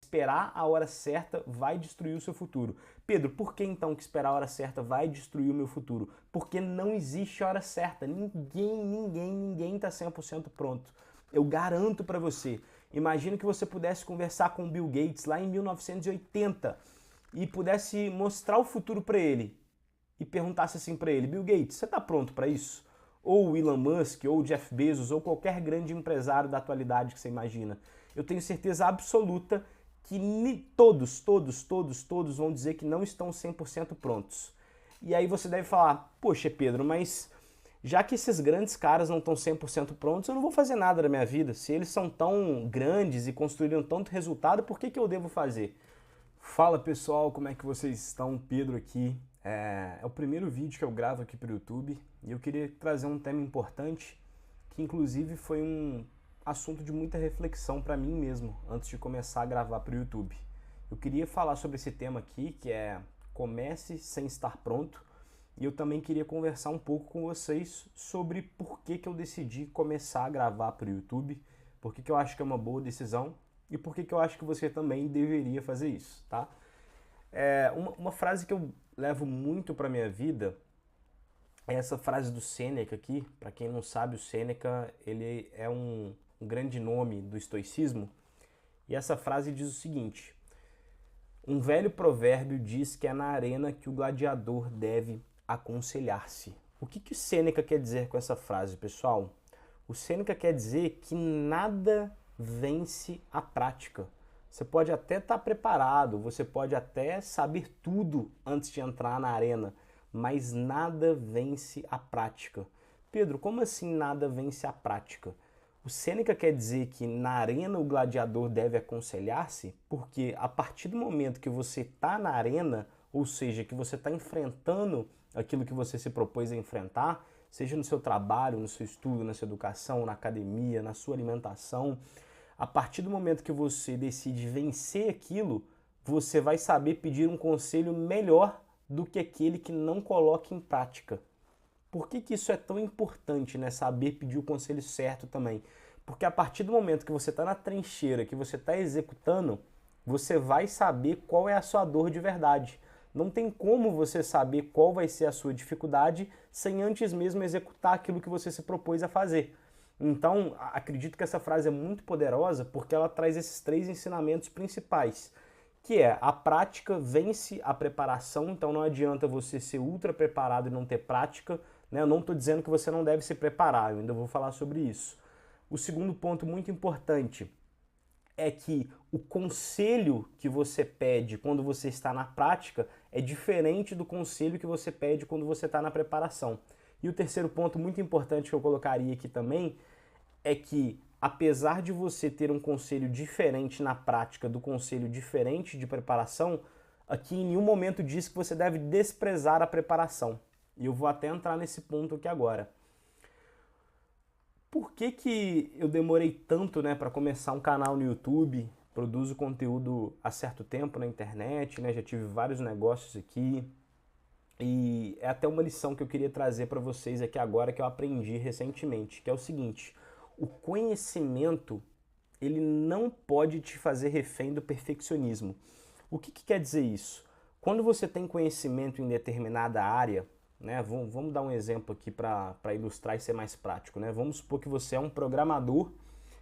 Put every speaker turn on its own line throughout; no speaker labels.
esperar a hora certa vai destruir o seu futuro. Pedro, por que então que esperar a hora certa vai destruir o meu futuro? Porque não existe hora certa. Ninguém está 100% pronto. Eu garanto para você. Imagina que você pudesse conversar com o Bill Gates lá em 1980 e pudesse mostrar o futuro para ele e perguntasse assim para ele: Bill Gates, você está pronto para isso? Ou o Elon Musk, ou o Jeff Bezos, ou qualquer grande empresário da atualidade que você imagina. Eu tenho certeza absoluta que todos vão dizer que não estão 100% prontos. E aí você deve falar: poxa, Pedro, mas já que esses grandes caras não estão 100% prontos, eu não vou fazer nada da minha vida. Se eles são tão grandes e construíram tanto resultado, por que eu devo fazer? Fala pessoal, como é que vocês estão? Pedro aqui. É o primeiro vídeo que eu gravo aqui para o YouTube e eu queria trazer um tema importante que inclusive foi um assunto de muita reflexão para mim mesmo antes de começar a gravar para o YouTube. Eu queria falar sobre esse tema aqui, que é comece sem estar pronto, e eu também queria conversar um pouco com vocês sobre por que eu decidi começar a gravar para o YouTube, por que eu acho que é uma boa decisão e por que eu acho que você também deveria fazer isso, tá? Uma frase que eu levo muito para minha vida é essa frase do Sêneca aqui. Para quem não sabe, o Sêneca ele é um grande nome do estoicismo, e essa frase diz o seguinte: um velho provérbio diz que é na arena que o gladiador deve aconselhar-se. O que o Sêneca quer dizer com essa frase, pessoal? O Sêneca quer dizer que nada vence a prática. Você pode até estar preparado, você pode até saber tudo antes de entrar na arena, mas nada vence a prática. Pedro, como assim nada vence a prática? O Sêneca quer dizer que na arena o gladiador deve aconselhar-se, porque a partir do momento que você está na arena, ou seja, que você está enfrentando aquilo que você se propôs a enfrentar, seja no seu trabalho, no seu estudo, na sua educação, na academia, na sua alimentação, a partir do momento que você decide vencer aquilo, você vai saber pedir um conselho melhor do que aquele que não coloca em prática. Por que isso é tão importante, né? Saber pedir o conselho certo também. Porque a partir do momento que você está na trincheira, que você está executando, você vai saber qual é a sua dor de verdade. Não tem como você saber qual vai ser a sua dificuldade sem antes mesmo executar aquilo que você se propôs a fazer. Então, acredito que essa frase é muito poderosa porque ela traz esses 3 ensinamentos principais, que é a prática vence a preparação. Então não adianta você ser ultra preparado e não ter prática, né? Eu não estou dizendo que você não deve se preparar, eu ainda vou falar sobre isso. O segundo ponto muito importante é que o conselho que você pede quando você está na prática é diferente do conselho que você pede quando você está na preparação. E o terceiro ponto muito importante que eu colocaria aqui também é que, apesar de você ter um conselho diferente na prática do conselho diferente de preparação, aqui em nenhum momento diz que você deve desprezar a preparação. E eu vou até entrar nesse ponto aqui agora. Por que eu demorei tanto, né, para começar um canal no YouTube? Produzo conteúdo há certo tempo na internet, né? Já tive vários negócios aqui. E é até uma lição que eu queria trazer para vocês aqui agora que eu aprendi recentemente, que é o seguinte: o conhecimento ele não pode te fazer refém do perfeccionismo. O que quer dizer isso? Quando você tem conhecimento em determinada área, né, vamos dar um exemplo aqui para ilustrar e ser mais prático, né? Vamos supor que você é um programador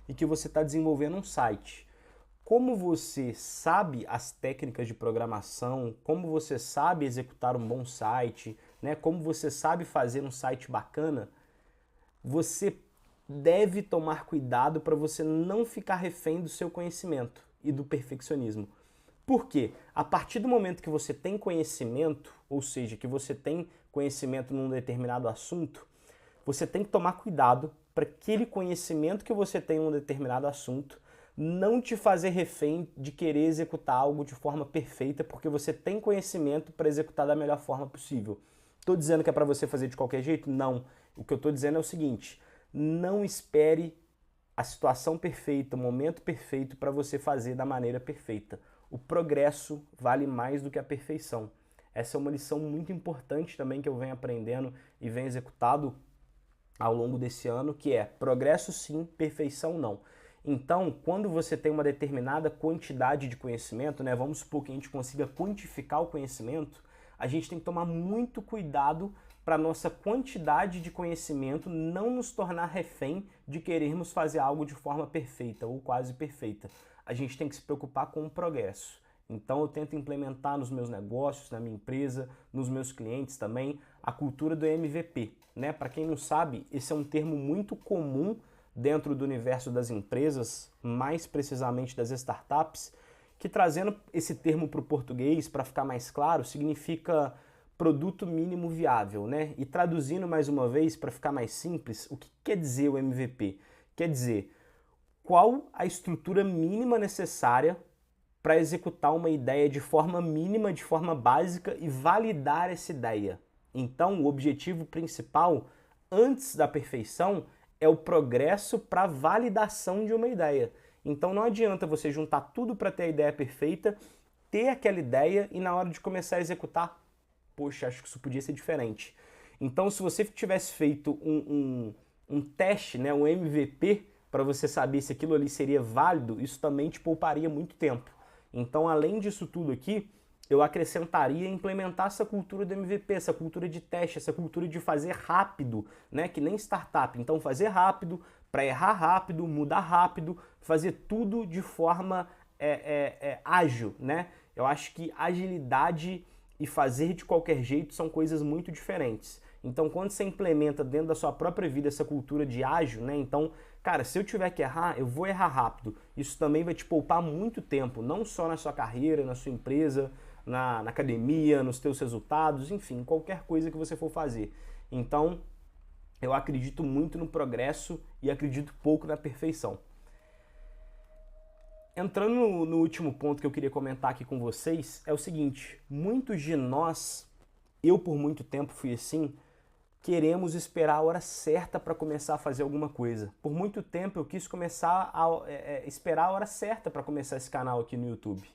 e que você está desenvolvendo um site. Como você sabe as técnicas de programação, como você sabe executar um bom site, né? Como você sabe fazer um site bacana, você deve tomar cuidado para você não ficar refém do seu conhecimento e do perfeccionismo. Por quê? A partir do momento que você tem conhecimento, ou seja, que você tem conhecimento num determinado assunto, você tem que tomar cuidado para aquele conhecimento que você tem em um determinado assunto não te fazer refém de querer executar algo de forma perfeita, porque você tem conhecimento para executar da melhor forma possível. Estou dizendo que é para você fazer de qualquer jeito? Não. O que eu estou dizendo é o seguinte: não espere a situação perfeita, o momento perfeito para você fazer da maneira perfeita. O progresso vale mais do que a perfeição. Essa é uma lição muito importante também que eu venho aprendendo e venho executado ao longo desse ano, que é progresso sim, perfeição não. Então, quando você tem uma determinada quantidade de conhecimento, né, vamos supor que a gente consiga quantificar o conhecimento, a gente tem que tomar muito cuidado para a nossa quantidade de conhecimento não nos tornar refém de querermos fazer algo de forma perfeita ou quase perfeita. A gente tem que se preocupar com o progresso. Então eu tento implementar nos meus negócios, na minha empresa, nos meus clientes também, a cultura do MVP, né? Para quem não sabe, esse é um termo muito comum dentro do universo das empresas, mais precisamente das startups, que trazendo esse termo para o português, para ficar mais claro, significa produto mínimo viável, né? E traduzindo mais uma vez, para ficar mais simples, o que quer dizer o MVP? Quer dizer, qual a estrutura mínima necessária para executar uma ideia de forma mínima, de forma básica e validar essa ideia. Então, o objetivo principal, antes da perfeição, é o progresso para a validação de uma ideia. Então não adianta você juntar tudo para ter a ideia perfeita, ter aquela ideia e na hora de começar a executar, poxa, acho que isso podia ser diferente. Então se você tivesse feito um teste, né, um MVP, para você saber se aquilo ali seria válido, isso também te pouparia muito tempo. Então além disso tudo aqui, eu acrescentaria implementar essa cultura do MVP, essa cultura de teste, essa cultura de fazer rápido, né? Que nem startup. Então fazer rápido, para errar rápido, mudar rápido, fazer tudo de forma ágil, né? Eu acho que agilidade e fazer de qualquer jeito são coisas muito diferentes. Então quando você implementa dentro da sua própria vida essa cultura de ágil, né? Então, cara, se eu tiver que errar, eu vou errar rápido. Isso também vai te poupar muito tempo, não só na sua carreira, na sua empresa, na academia, nos teus resultados, enfim, qualquer coisa que você for fazer. Então, eu acredito muito no progresso e acredito pouco na perfeição. Entrando no último ponto que eu queria comentar aqui com vocês, é o seguinte, muitos de nós, eu por muito tempo fui assim, queremos esperar a hora certa para começar a fazer alguma coisa. Por muito tempo eu quis começar a esperar a hora certa para começar esse canal aqui no YouTube.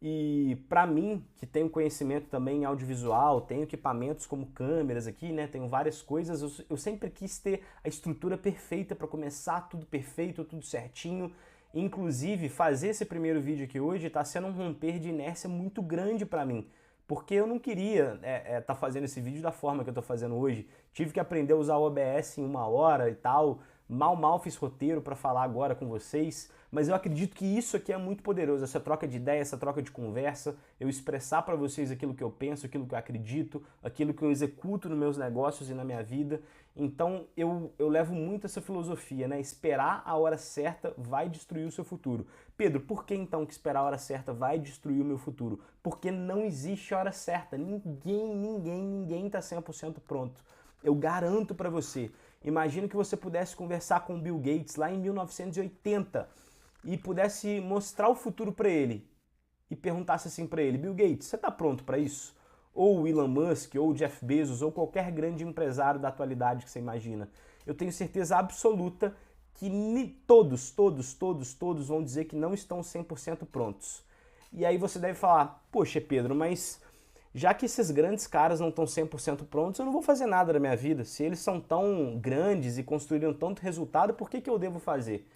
E para mim, que tenho conhecimento também em audiovisual, tenho equipamentos como câmeras aqui, né? Tenho várias coisas, eu sempre quis ter a estrutura perfeita para começar, tudo perfeito, tudo certinho. Inclusive, fazer esse primeiro vídeo aqui hoje está sendo um romper de inércia muito grande para mim. Porque eu não queria tá fazendo esse vídeo da forma que eu estou fazendo hoje. Tive que aprender a usar o OBS em 1 hora e tal. Mal fiz roteiro para falar agora com vocês, mas eu acredito que isso aqui é muito poderoso, essa troca de ideia, essa troca de conversa, eu expressar para vocês aquilo que eu penso, aquilo que eu acredito, aquilo que eu executo nos meus negócios e na minha vida. Então eu levo muito essa filosofia, né? Esperar a hora certa vai destruir o seu futuro. Pedro, por que então que esperar a hora certa vai destruir o meu futuro? Porque não existe hora certa, ninguém está 100% pronto. Eu garanto para você. Imagina que você pudesse conversar com o Bill Gates lá em 1980 e pudesse mostrar o futuro para ele e perguntasse assim para ele, Bill Gates, você está pronto para isso? Ou o Elon Musk, ou o Jeff Bezos, ou qualquer grande empresário da atualidade que você imagina. Eu tenho certeza absoluta que todos vão dizer que não estão 100% prontos. E aí você deve falar, poxa Pedro, mas já que esses grandes caras não estão 100% prontos, eu não vou fazer nada na minha vida. Se eles são tão grandes e construíram tanto resultado, por que eu devo fazer?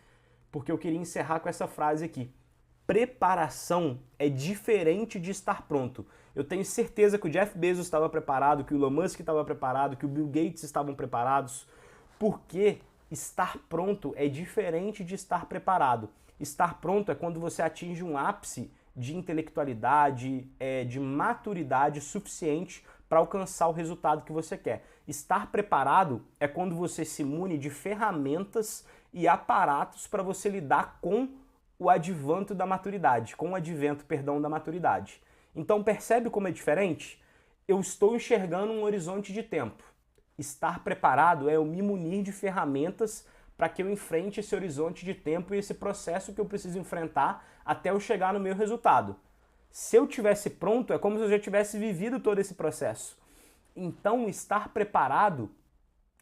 Porque eu queria encerrar com essa frase aqui. Preparação é diferente de estar pronto. Eu tenho certeza que o Jeff Bezos estava preparado, que o Elon Musk estava preparado, que o Bill Gates estavam preparados, porque estar pronto é diferente de estar preparado. Estar pronto é quando você atinge um ápice de intelectualidade, de maturidade suficiente para alcançar o resultado que você quer. Estar preparado é quando você se mune de ferramentas e aparatos para você lidar com o advento da maturidade, da maturidade. Então percebe como é diferente? Eu estou enxergando um horizonte de tempo. Estar preparado é eu me munir de ferramentas para que eu enfrente esse horizonte de tempo e esse processo que eu preciso enfrentar até eu chegar no meu resultado. Se eu tivesse pronto, é como se eu já tivesse vivido todo esse processo. Então, estar preparado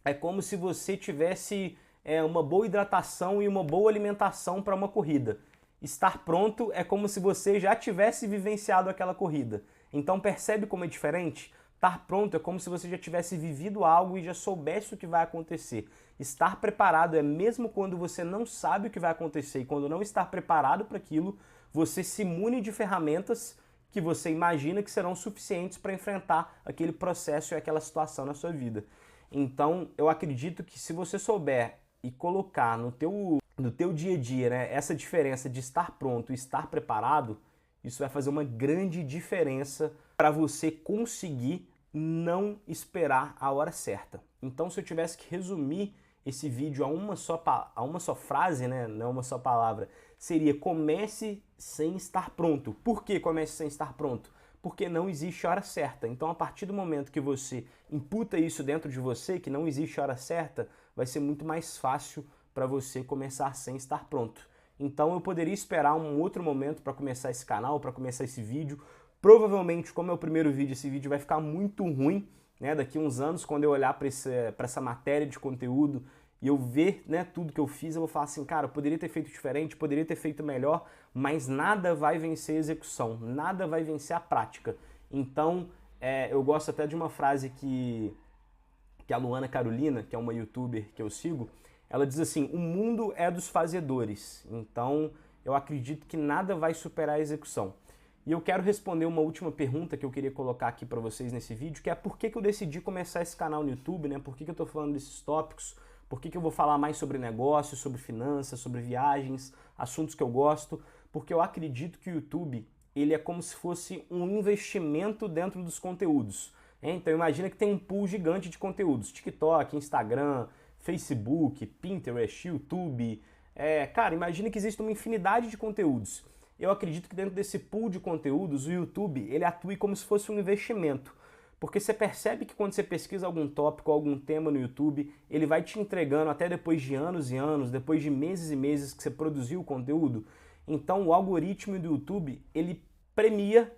é como se você tivesse uma boa hidratação e uma boa alimentação para uma corrida. Estar pronto é como se você já tivesse vivenciado aquela corrida. Então, percebe como é diferente? Estar pronto é como se você já tivesse vivido algo e já soubesse o que vai acontecer. Estar preparado é mesmo quando você não sabe o que vai acontecer e quando não estar preparado para aquilo, você se mune de ferramentas que você imagina que serão suficientes para enfrentar aquele processo e aquela situação na sua vida. Então, eu acredito que se você souber e colocar no teu dia a dia, né, essa diferença de estar pronto e estar preparado, isso vai fazer uma grande diferença para você conseguir não esperar a hora certa. Então, se eu tivesse que resumir esse vídeo a uma só frase, né, não uma só palavra, seria: comece sem estar pronto. Por que comece sem estar pronto? Porque não existe hora certa. Então, a partir do momento que você imputa isso dentro de você, que não existe hora certa, vai ser muito mais fácil para você começar sem estar pronto. Então, eu poderia esperar um outro momento para começar esse canal, para começar esse vídeo. Provavelmente, como é o primeiro vídeo, esse vídeo vai ficar muito ruim, né? Daqui uns anos, quando eu olhar para essa matéria de conteúdo e eu ver, né, tudo que eu fiz, eu vou falar assim: cara, eu poderia ter feito diferente, poderia ter feito melhor, mas nada vai vencer a execução, nada vai vencer a prática. Então, eu gosto até de uma frase que a Luana Carolina, que é uma youtuber que eu sigo, ela diz assim: o mundo é dos fazedores. Então, eu acredito que nada vai superar a execução. E eu quero responder uma última pergunta que eu queria colocar aqui para vocês nesse vídeo, que é: por que eu decidi começar esse canal no YouTube, né? Por que eu tô falando desses tópicos? Por que eu vou falar mais sobre negócios, sobre finanças, sobre viagens, assuntos que eu gosto? Porque eu acredito que o YouTube, ele é como se fosse um investimento dentro dos conteúdos. Então imagina que tem um pool gigante de conteúdos: TikTok, Instagram, Facebook, Pinterest, YouTube. Cara, imagina que existe uma infinidade de conteúdos. Eu acredito que dentro desse pool de conteúdos, o YouTube, ele atua como se fosse um investimento. Porque você percebe que quando você pesquisa algum tópico, algum tema no YouTube, ele vai te entregando até depois de anos e anos, depois de meses e meses que você produziu o conteúdo. Então o algoritmo do YouTube, ele premia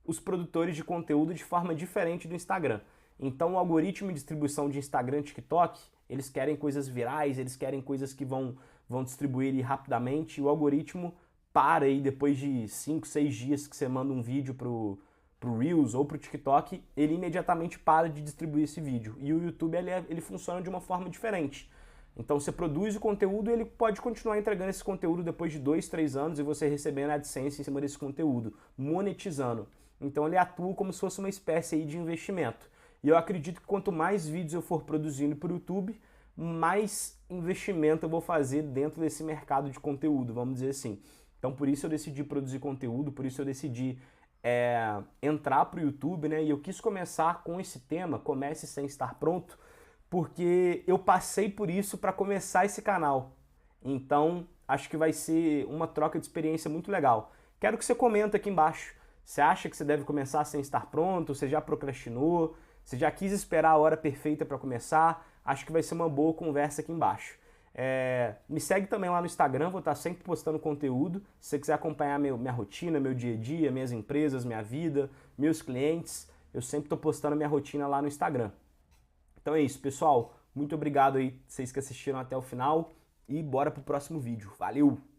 os produtores de conteúdo de forma diferente do Instagram. Então o algoritmo de distribuição de Instagram e TikTok, eles querem coisas virais, eles querem coisas que vão distribuir rapidamente, e o algoritmo para aí depois de 5, 6 dias que você manda um vídeo pro Reels ou pro TikTok, ele imediatamente para de distribuir esse vídeo. E o YouTube, ele funciona de uma forma diferente. Então você produz o conteúdo e ele pode continuar entregando esse conteúdo depois de 2, 3 anos e você recebendo a AdSense em cima desse conteúdo, monetizando. Então ele atua como se fosse uma espécie aí de investimento. E eu acredito que quanto mais vídeos eu for produzindo para o YouTube, mais investimento eu vou fazer dentro desse mercado de conteúdo, vamos dizer assim. Então por isso eu decidi produzir conteúdo, por isso eu decidi entrar para o YouTube, né? E eu quis começar com esse tema: comece sem estar pronto, porque eu passei por isso para começar esse canal. Então acho que vai ser uma troca de experiência muito legal. Quero que você comenta aqui embaixo. Você acha que você deve começar sem estar pronto? Você já procrastinou? Você já quis esperar a hora perfeita para começar? Acho que vai ser uma boa conversa aqui embaixo. Me segue também lá no Instagram, vou estar sempre postando conteúdo. Se você quiser acompanhar minha rotina, meu dia a dia, minhas empresas, minha vida, meus clientes, eu sempre estou postando minha rotina lá no Instagram. Então é isso, pessoal. Muito obrigado aí, vocês que assistiram até o final, e bora pro próximo vídeo. Valeu!